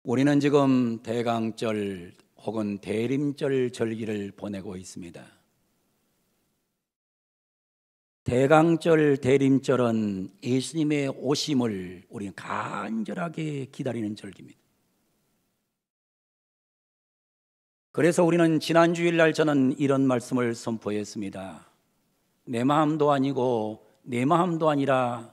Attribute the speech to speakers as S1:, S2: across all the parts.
S1: 우리는 지금 대강절 혹은 대림절 절기를 보내고 있습니다. 대강절, 대림절은 예수님의 오심을 우리는 간절하게 기다리는 절기입니다. 그래서 우리는 지난 주일날 저는 이런 말씀을 선포했습니다. 내 마음도 아니고 내 마음도 아니라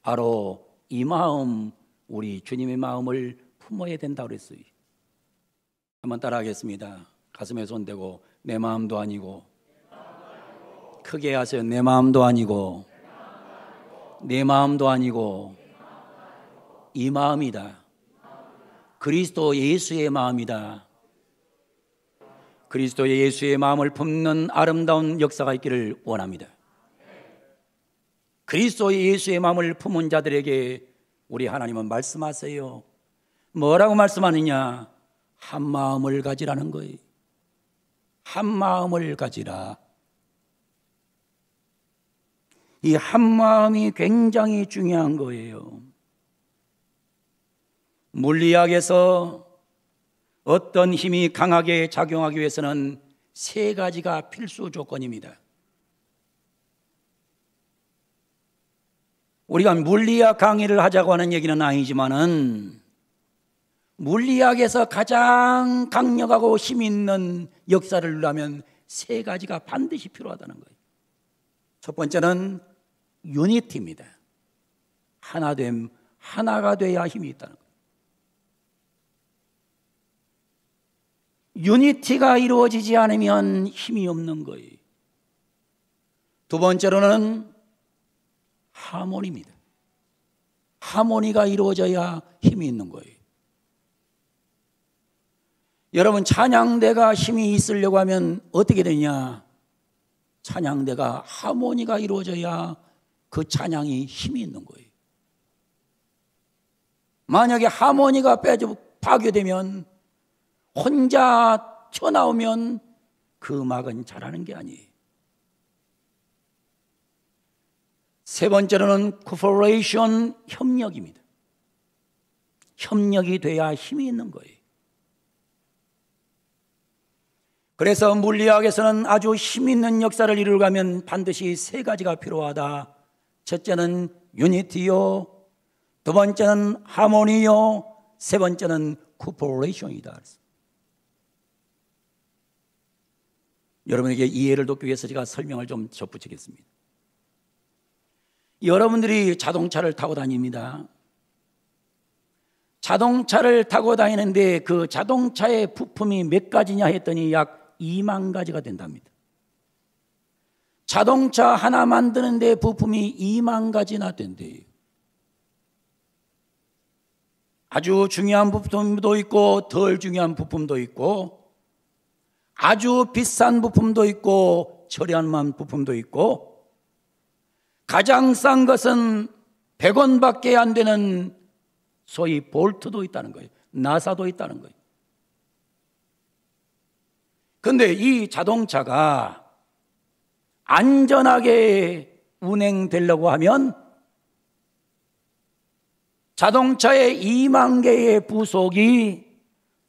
S1: 바로 이 마음, 우리 주님의 마음을 품어야 된다고 그랬어요. 한번 따라하겠습니다. 가슴에 손 대고 내 마음도 아니고, 크게 하세요. 내 마음도 아니고, 내 마음도 아니고, 이 마음이다. 그리스도 예수의 마음이다. 그리스도 예수의 마음을 품는 아름다운 역사가 있기를 원합니다. 그리스도 예수의 마음을 품은 자들에게 우리 하나님은 말씀하세요. 뭐라고 말씀하느냐? 한 마음을 가지라는 거예요. 한 마음을 가지라. 이 한 마음이 굉장히 중요한 거예요. 물리학에서 어떤 힘이 강하게 작용하기 위해서는 세 가지가 필수 조건입니다. 우리가 물리학 강의를 하자고 하는 얘기는 아니지만은 물리학에서 가장 강력하고 힘 있는 역사를 이루려면 세 가지가 반드시 필요하다는 거예요. 첫 번째는 유니티입니다. 하나됨, 하나가 돼야 힘이 있다는 거예요. 유니티가 이루어지지 않으면 힘이 없는 거예요. 두 번째로는 하모니입니다. 하모니가 이루어져야 힘이 있는 거예요. 여러분, 찬양대가 힘이 있으려고 하면 어떻게 되냐? 찬양대가 하모니가 이루어져야 그 찬양이 힘이 있는 거예요. 만약에 하모니가 파괴되면, 혼자 튀어나오면 그 음악은 잘하는 게 아니에요. 세 번째로는 코퍼레이션, 협력입니다. 협력이 돼야 힘이 있는 거예요. 그래서 물리학에서는 아주 힘 있는 역사를 이루려면 반드시 세 가지가 필요하다. 첫째는 유니티요, 두 번째는 하모니요, 세 번째는 코퍼레이션이다. 여러분에게 이해를 돕기 위해서 제가 설명을 좀 덧붙이겠습니다. 여러분들이 자동차를 타고 다닙니다. 자동차를 타고 다니는데 그 자동차의 부품이 몇 가지냐 했더니 약 2만 가지가 된답니다. 자동차 하나 만드는데 부품이 2만 가지나 된대요. 아주 중요한 부품도 있고 덜 중요한 부품도 있고 아주 비싼 부품도 있고 저렴한 부품도 있고 가장 싼 것은 100원밖에 안 되는 소위 볼트도 있다는 거예요. 나사도 있다는 거예요. 그런데 이 자동차가 안전하게 운행되려고 하면 자동차의 2만 개의 부속이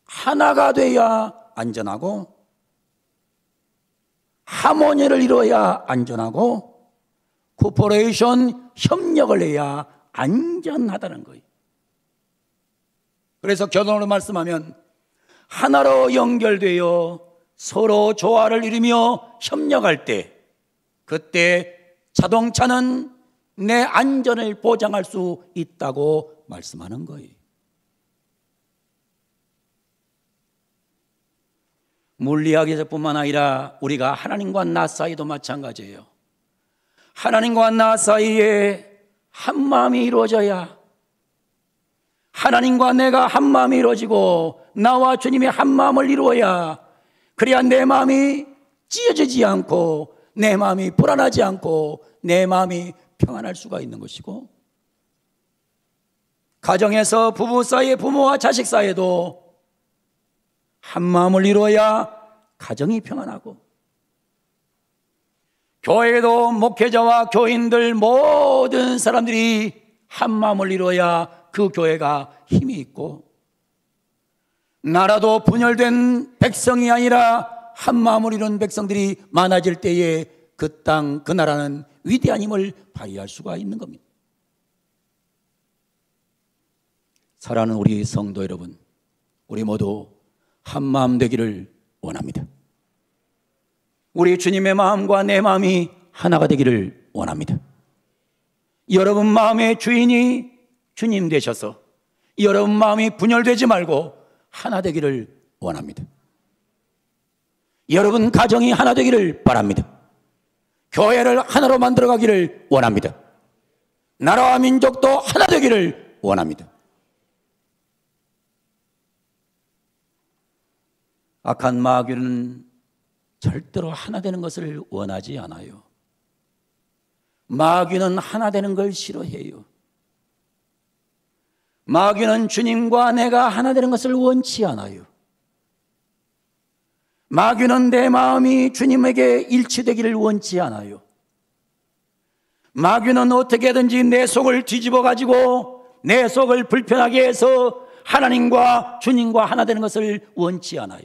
S1: 하나가 돼야 안전하고 하모니를 이루어야 안전하고 코퍼레이션, 협력을 해야 안전하다는 거예요. 그래서 결론으로 말씀하면 하나로 연결되어 서로 조화를 이루며 협력할 때 그때 자동차는 내 안전을 보장할 수 있다고 말씀하는 거예요. 물리학에서뿐만 아니라 우리가 하나님과 나 사이도 마찬가지예요. 하나님과 나 사이에 한 마음이 이루어져야, 하나님과 내가 한 마음이 이루어지고 나와 주님이 한 마음을 이루어야, 그래야 내 마음이 찢어지지 않고 내 마음이 불안하지 않고 내 마음이 평안할 수가 있는 것이고, 가정에서 부부 사이에, 부모와 자식 사이에도 한 마음을 이루어야 가정이 평안하고, 교회도 목회자와 교인들 모든 사람들이 한 마음을 이루어야 그 교회가 힘이 있고, 나라도 분열된 백성이 아니라 한 마음을 이룬 백성들이 많아질 때에 그 땅, 그 나라는 위대한 힘을 발휘할 수가 있는 겁니다. 사랑하는 우리 성도 여러분, 우리 모두 한 마음 되기를 원합니다. 우리 주님의 마음과 내 마음이 하나가 되기를 원합니다. 여러분 마음의 주인이 주님 되셔서 여러분 마음이 분열되지 말고 하나 되기를 원합니다. 여러분 가정이 하나 되기를 바랍니다. 교회를 하나로 만들어가기를 원합니다. 나라와 민족도 하나 되기를 원합니다. 악한 마귀는 절대로 하나 되는 것을 원하지 않아요. 마귀는 하나 되는 걸 싫어해요. 마귀는 주님과 내가 하나 되는 것을 원치 않아요. 마귀는 내 마음이 주님에게 일치되기를 원치 않아요. 마귀는 어떻게든지 내 속을 뒤집어 가지고 내 속을 불편하게 해서 하나님과 주님과 하나 되는 것을 원치 않아요.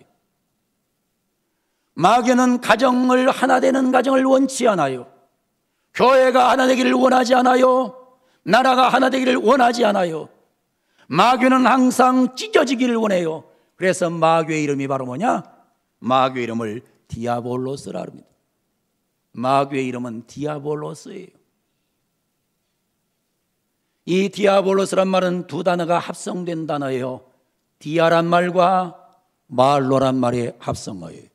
S1: 마귀는 가정을 하나 되는 가정을 원치 않아요. 교회가 하나 되기를 원하지 않아요. 나라가 하나 되기를 원하지 않아요. 마귀는 항상 찢어지기를 원해요. 그래서 마귀의 이름이 바로 뭐냐? 마귀의 이름을 디아볼로스라 합니다. 마귀의 이름은 디아볼로스예요. 이 디아볼로스란 말은 두 단어가 합성된 단어예요. 디아란 말과 말로란 말의 합성어예요.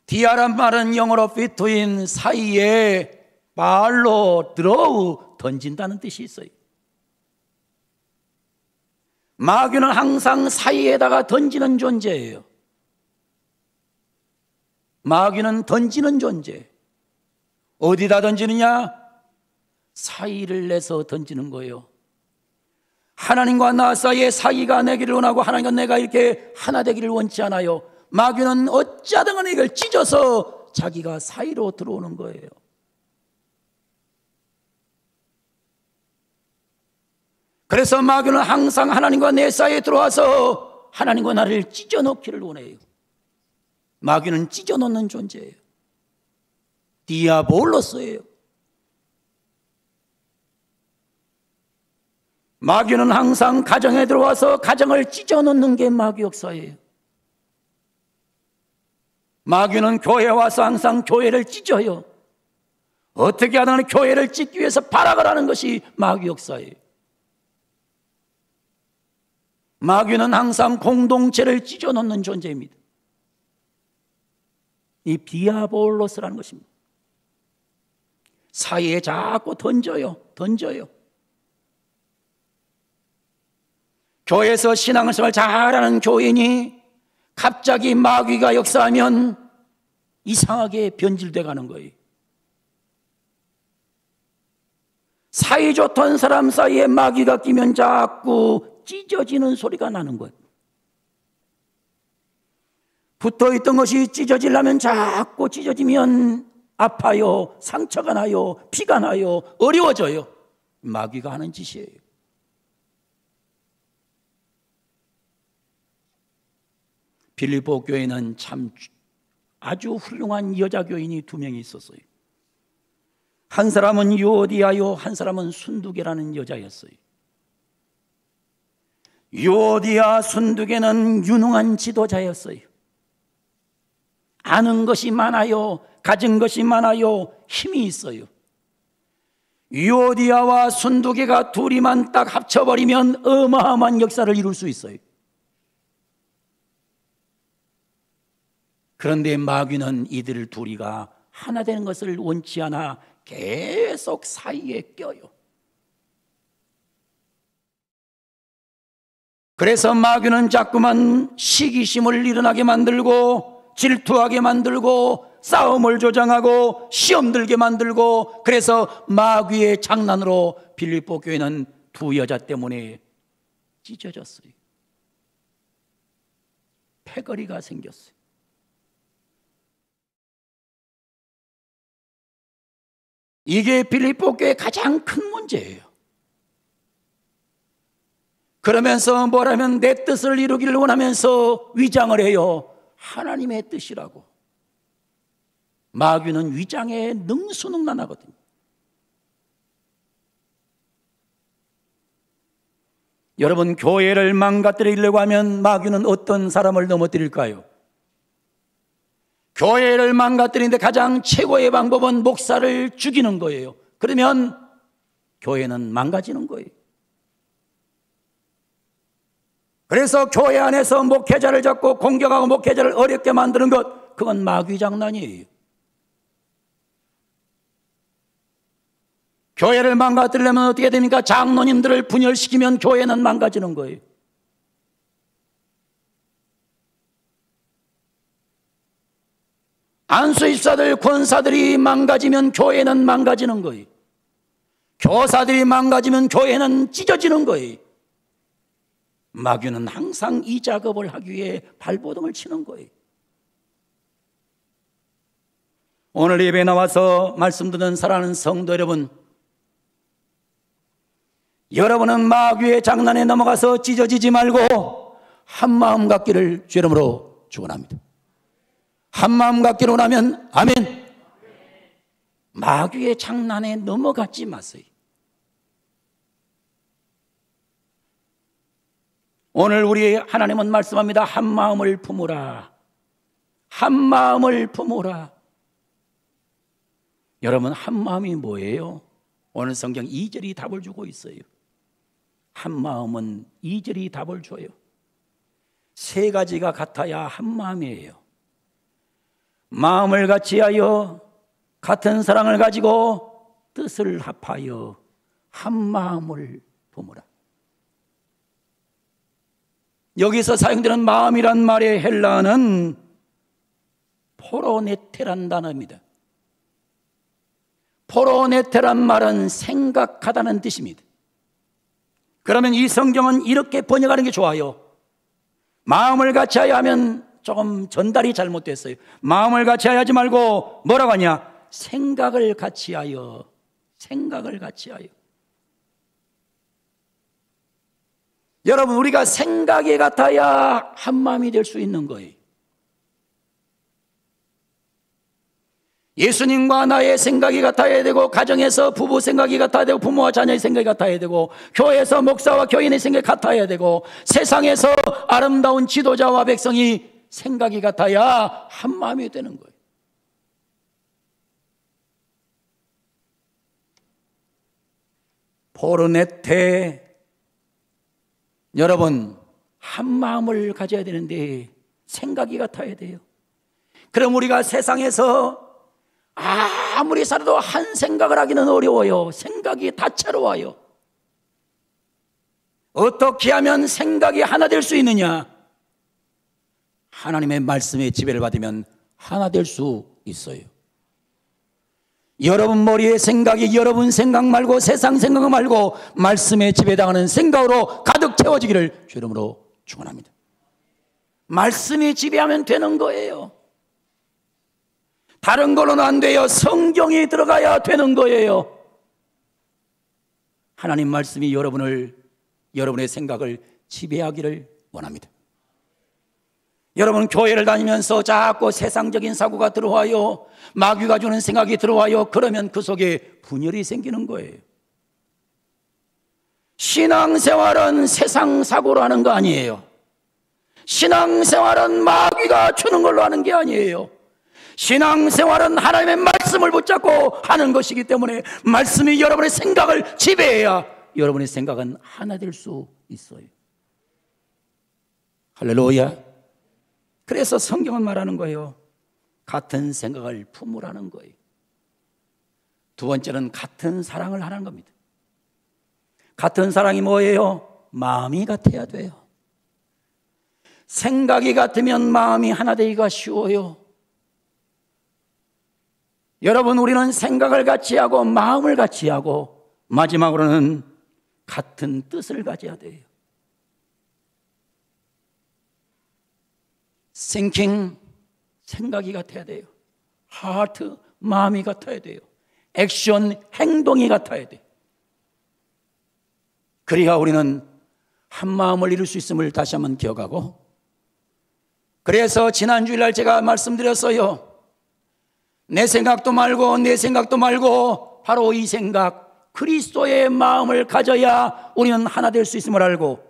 S1: 디아란 말은 영어로 between, 사이에, 말로 드로우, 던진다는 뜻이 있어요. 마귀는 항상 사이에다가 던지는 존재예요. 마귀는 던지는 존재. 어디다 던지느냐? 사이를 내서 던지는 거예요. 하나님과 나 사이에 사이가 내기를 원하고 하나님과 내가 이렇게 하나 되기를 원치 않아요. 마귀는 어찌하든 간에 이걸 찢어서 자기가 사이로 들어오는 거예요. 그래서 마귀는 항상 하나님과 내 사이에 들어와서 하나님과 나를 찢어놓기를 원해요. 마귀는 찢어놓는 존재예요. 디아볼로스예요. 마귀는 항상 가정에 들어와서 가정을 찢어놓는 게 마귀 역사예요. 마귀는 교회에 와서 항상 교회를 찢어요. 어떻게 하든 교회를 찢기 위해서 발악을 하는 것이 마귀 역사예요. 마귀는 항상 공동체를 찢어놓는 존재입니다. 이 디아볼로스라는 것입니다. 사이에 자꾸 던져요. 교회에서 신앙생활 잘하는 교인이 갑자기 마귀가 역사하면 이상하게 변질돼 가는 거예요. 사이 좋던 사람 사이에 마귀가 끼면 자꾸 찢어지는 소리가 나는 거예요. 붙어있던 것이 찢어지려면 자꾸 찢어지면 아파요, 상처가 나요, 피가 나요, 어려워져요. 마귀가 하는 짓이에요. 빌립보 교회는 참 아주 훌륭한 여자 교인이 두 명이 있었어요. 한 사람은 유오디아요, 한 사람은 순두계라는 여자였어요. 유오디아, 순두계는 유능한 지도자였어요. 아는 것이 많아요, 가진 것이 많아요, 힘이 있어요. 유오디아와 순두계가 둘이만 딱 합쳐버리면 어마어마한 역사를 이룰 수 있어요. 그런데 마귀는 이들 둘이가 하나 되는 것을 원치 않아 계속 사이에 껴요. 그래서 마귀는 자꾸만 시기심을 일어나게 만들고 질투하게 만들고 싸움을 조장하고 시험 들게 만들고, 그래서 마귀의 장난으로 빌립보 교회는 두 여자 때문에 찢어졌어요. 패거리가 생겼어요. 이게 빌립보 교회의 가장 큰 문제예요. 그러면서 뭐라면 내 뜻을 이루기를 원하면서 위장을 해요. 하나님의 뜻이라고. 마귀는 위장에 능수능란하거든요. 여러분, 교회를 망가뜨리려고 하면 마귀는 어떤 사람을 넘어뜨릴까요? 교회를 망가뜨리는데 가장 최고의 방법은 목사를 죽이는 거예요. 그러면 교회는 망가지는 거예요. 그래서 교회 안에서 목회자를 잡고 공격하고 목회자를 어렵게 만드는 것, 그건 마귀 장난이에요. 교회를 망가뜨리려면 어떻게 됩니까? 장로님들을 분열시키면 교회는 망가지는 거예요. 안수입사들, 권사들이 망가지면 교회는 망가지는 거예요. 교사들이 망가지면 교회는 찢어지는 거예요. 마귀는 항상 이 작업을 하기 위해 발버둥을 치는 거예요. 오늘 예배에 나와서 말씀 듣는 사랑하는 성도 여러분, 여러분은 마귀의 장난에 넘어가서 찢어지지 말고 한마음 갖기를 주 이름으로 축원합니다. 한마음 갖기로 하면 아멘. 마귀의 장난에 넘어가지 마세요. 오늘 우리 하나님은 말씀합니다. 한마음을 품으라. 한마음을 품으라. 여러분, 한마음이 뭐예요? 오늘 성경 2절이 답을 주고 있어요. 한마음은 2절이 답을 줘요. 세 가지가 같아야 한마음이에요. 마음을 같이하여 같은 사랑을 가지고 뜻을 합하여 한마음을 품으라. 여기서 사용되는 마음이란 말의 헬라어는 포로네테란 단어입니다. 포로네테란 말은 생각하다는 뜻입니다. 그러면 이 성경은 이렇게 번역하는 게 좋아요. 마음을 같이하여 하면 조금 전달이 잘못됐어요. 마음을 같이하여 하지 말고 뭐라고 하냐? 생각을 같이하여. 생각을 같이하여. 여러분, 우리가 생각이 같아야 한마음이 될 수 있는 거예요. 예수님과 나의 생각이 같아야 되고, 가정에서 부부 생각이 같아야 되고, 부모와 자녀의 생각이 같아야 되고, 교회에서 목사와 교인의 생각이 같아야 되고, 세상에서 아름다운 지도자와 백성이 생각이 같아야 한마음이 되는 거예요. 포르네테. 여러분, 한마음을 가져야 되는데 생각이 같아야 돼요. 그럼 우리가 세상에서 아무리 살아도 한 생각을 하기는 어려워요. 생각이 다채로워요. 어떻게 하면 생각이 하나 될 수 있느냐? 하나님의 말씀의 지배를 받으면 하나 될 수 있어요. 여러분 머리에 생각이 여러분 생각 말고 세상 생각 말고 말씀에 지배당하는 생각으로 가득 채워지기를 주 이름으로 축원합니다. 말씀이 지배하면 되는 거예요. 다른 걸로는 안 돼요. 성경이 들어가야 되는 거예요. 하나님 말씀이 여러분의 생각을 지배하기를 원합니다. 여러분, 교회를 다니면서 자꾸 세상적인 사고가 들어와요. 마귀가 주는 생각이 들어와요. 그러면 그 속에 분열이 생기는 거예요. 신앙생활은 세상 사고로 하는 거 아니에요. 신앙생활은 마귀가 주는 걸로 하는 게 아니에요. 신앙생활은 하나님의 말씀을 붙잡고 하는 것이기 때문에 말씀이 여러분의 생각을 지배해야 여러분의 생각은 하나 될 수 있어요. 할렐루야. 그래서 성경은 말하는 거예요. 같은 생각을 품으라는 거예요. 두 번째는 같은 사랑을 하라는 겁니다. 같은 사랑이 뭐예요? 마음이 같아야 돼요. 생각이 같으면 마음이 하나 되기가 쉬워요. 여러분, 우리는 생각을 같이 하고 마음을 같이 하고 마지막으로는 같은 뜻을 가져야 돼요. thinking, 생각이 같아야 돼요. heart, 마음이 같아야 돼요. action, 행동이 같아야 돼요. 그래야 우리는 한 마음을 이룰 수 있음을 다시 한번 기억하고, 그래서 지난 주일날 제가 말씀드렸어요. 내 생각도 말고 내 생각도 말고 바로 이 생각, 그리스도의 마음을 가져야 우리는 하나 될 수 있음을 알고,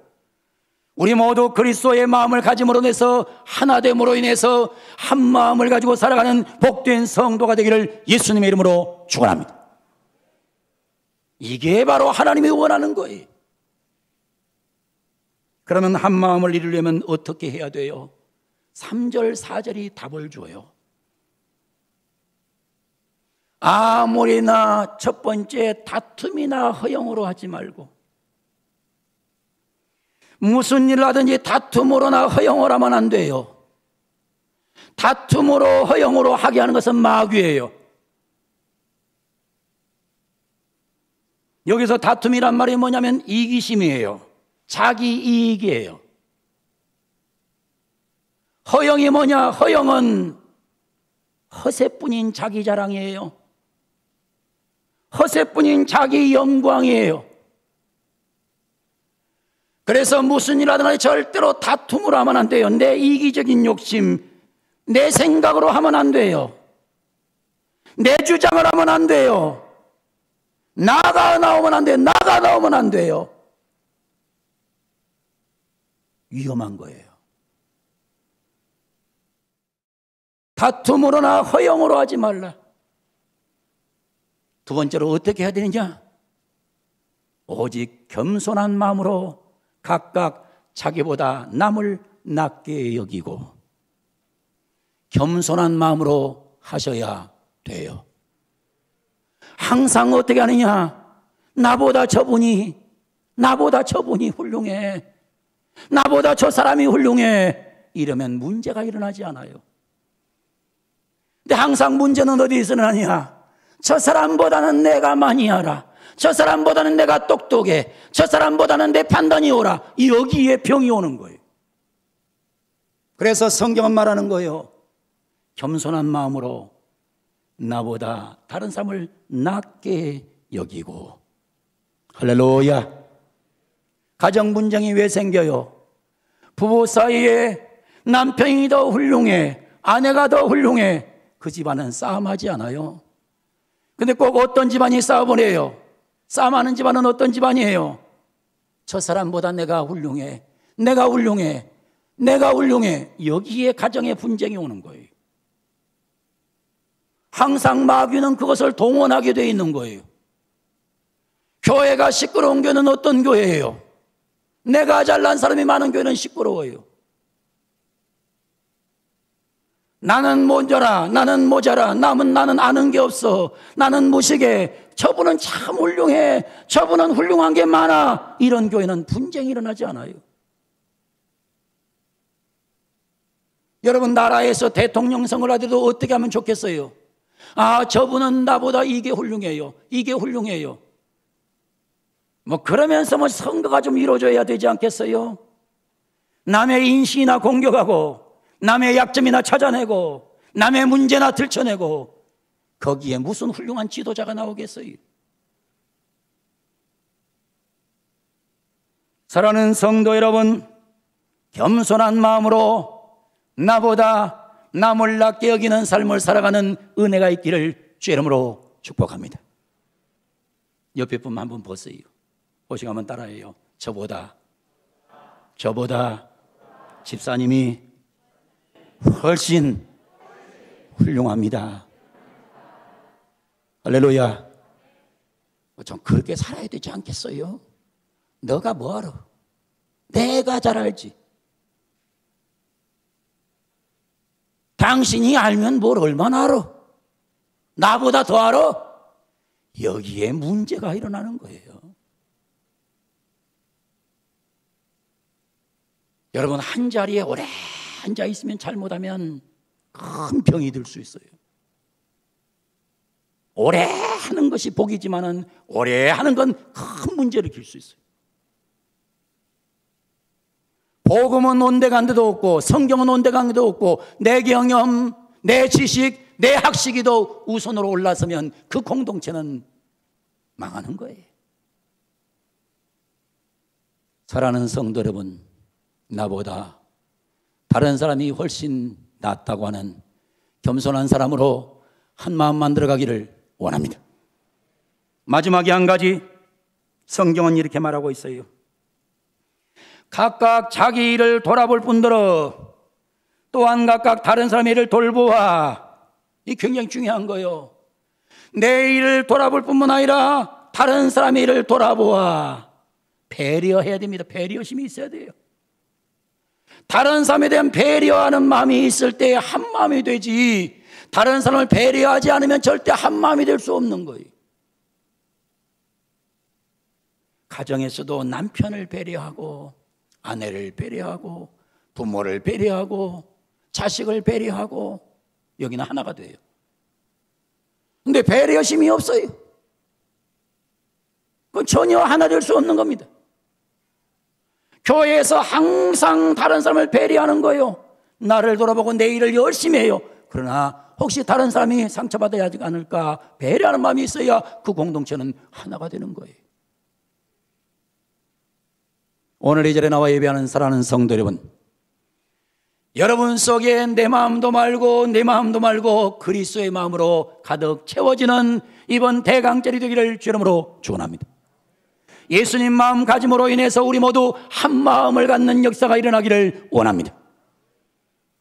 S1: 우리 모두 그리스도의 마음을 가짐으로 인해서 하나됨으로 인해서 한 마음을 가지고 살아가는 복된 성도가 되기를 예수님의 이름으로 축원합니다. 이게 바로 하나님이 원하는 거예요. 그러면 한 마음을 이루려면 어떻게 해야 돼요? 3절 4절이 답을 줘요. 아무리나 첫 번째 다툼이나 허영으로 하지 말고, 무슨 일을 하든지 다툼으로나 허영으로 하면 안 돼요. 다툼으로 허영으로 하게 하는 것은 마귀예요. 여기서 다툼이란 말이 뭐냐면 이기심이에요. 자기 이익이에요. 허영이 뭐냐? 허영은 허세뿐인 자기 자랑이에요. 허세뿐인 자기 영광이에요. 그래서 무슨 일 하든 절대로 다툼으로 하면 안 돼요. 내 이기적인 욕심, 내 생각으로 하면 안 돼요. 내 주장을 하면 안 돼요. 나가 나오면 안 돼요. 나가 나오면 안 돼요. 위험한 거예요. 다툼으로나 허영으로 하지 말라. 두 번째로 어떻게 해야 되느냐? 오직 겸손한 마음으로 각각 자기보다 남을 낮게 여기고 겸손한 마음으로 하셔야 돼요. 항상 어떻게 하느냐? 나보다 저분이 훌륭해. 나보다 저 사람이 훌륭해. 이러면 문제가 일어나지 않아요. 근데 항상 문제는 어디에서 일어나냐? 저 사람보다는 내가 많이 알아. 저 사람보다는 내가 똑똑해. 저 사람보다는 내 판단이 옳아. 여기에 병이 오는 거예요. 그래서 성경은 말하는 거예요. 겸손한 마음으로 나보다 다른 사람을 낮게 여기고. 할렐루야. 가정 분쟁이 왜 생겨요? 부부 사이에 남편이 더 훌륭해, 아내가 더 훌륭해. 그 집안은 싸움하지 않아요. 근데 꼭 어떤 집안이 싸움을 해요? 싸움하는 집안은 어떤 집안이에요? 저 사람보다 내가 훌륭해, 내가 훌륭해, 내가 훌륭해. 여기에 가정의 분쟁이 오는 거예요. 항상 마귀는 그것을 동원하게 돼 있는 거예요. 교회가 시끄러운 교회는 어떤 교회예요? 내가 잘난 사람이 많은 교회는 시끄러워요. 나는 모자라, 나는 모자라, 나는 아는 게 없어, 나는 무식해, 저분은 참 훌륭해, 저분은 훌륭한 게 많아. 이런 교회는 분쟁이 일어나지 않아요. 여러분, 나라에서 대통령 선거를 하더라도 어떻게 하면 좋겠어요? 아, 저분은 나보다 이게 훌륭해요, 이게 훌륭해요. 뭐 그러면서 뭐 선거가 좀 이루어져야 되지 않겠어요? 남의 인신이나 공격하고 남의 약점이나 찾아내고 남의 문제나 들춰내고 거기에 무슨 훌륭한 지도자가 나오겠어요? 사랑하는 성도 여러분, 겸손한 마음으로 나보다 남을 낮게 여기는 삶을 살아가는 은혜가 있기를 주의 이름으로 축복합니다. 옆에 분 한번 보세요. 보시고 한번 따라해요. 저보다 집사님이 훨씬 훌륭합니다. 할렐루야. 좀 그렇게 살아야 되지 않겠어요? 너가 뭐 알아? 내가 잘 알지. 당신이 알면 뭘 얼마나 알아? 나보다 더 알아? 여기에 문제가 일어나는 거예요. 여러분, 한 자리에 오래 앉아 있으면 잘못하면 큰 병이 들 수 있어요. 오래 하는 것이 복이지만은 오래 하는 건 큰 문제를 일으킬 수 있어요. 복음은 온데간데도 없고 성경은 온데간데도 없고 내 경험, 내 지식, 내 학식이 더 우선으로 올라서면 그 공동체는 망하는 거예요. 사랑하는 성도 여러분, 나보다 다른 사람이 훨씬 낫다고 하는 겸손한 사람으로 한 마음 만들어가기를 원합니다. 마지막에 한 가지, 성경은 이렇게 말하고 있어요. 각각 자기 일을 돌아볼 뿐더러 또한 각각 다른 사람의 일을 돌보아. 이 굉장히 중요한 거예요. 내 일을 돌아볼 뿐만 아니라 다른 사람의 일을 돌아보아. 배려해야 됩니다. 배려심이 있어야 돼요. 다른 사람에 대한 배려하는 마음이 있을 때 한 마음이 되지, 다른 사람을 배려하지 않으면 절대 한 마음이 될 수 없는 거예요. 가정에서도 남편을 배려하고 아내를 배려하고 부모를 배려하고 자식을 배려하고 여기는 하나가 돼요. 근데 배려심이 없어요. 그건 전혀 하나 될 수 없는 겁니다. 교회에서 항상 다른 사람을 배려하는 거예요. 나를 돌아보고 내 일을 열심히 해요. 그러나 혹시 다른 사람이 상처받아야 하지 않을까 배려하는 마음이 있어야 그 공동체는 하나가 되는 거예요. 오늘 이 자리에 나와 예배하는 사랑하는 성도 여러분, 여러분 속에 내 마음도 말고 그리스도의 마음으로 가득 채워지는 이번 대강절이 되기를 주 이름으로 축원합니다. 예수님 마음가짐으로 인해서 우리 모두 한 마음을 갖는 역사가 일어나기를 원합니다.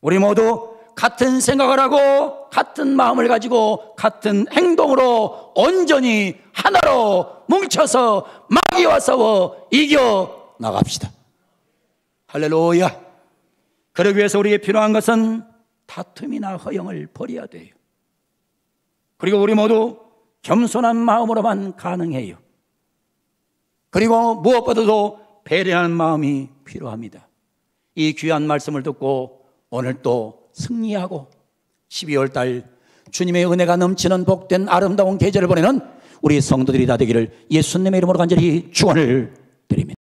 S1: 우리 모두 같은 생각을 하고 같은 마음을 가지고 같은 행동으로 온전히 하나로 뭉쳐서 마귀와 싸워 이겨 나갑시다. 할렐루야. 그러기 위해서 우리에게 필요한 것은 다툼이나 허영을 버려야 돼요. 그리고 우리 모두 겸손한 마음으로만 가능해요. 그리고 무엇보다도 배려하는 마음이 필요합니다. 이 귀한 말씀을 듣고 오늘 또 승리하고 12월 달 주님의 은혜가 넘치는 복된 아름다운 계절을 보내는 우리 성도들이 다 되기를 예수님의 이름으로 간절히 축원을 드립니다.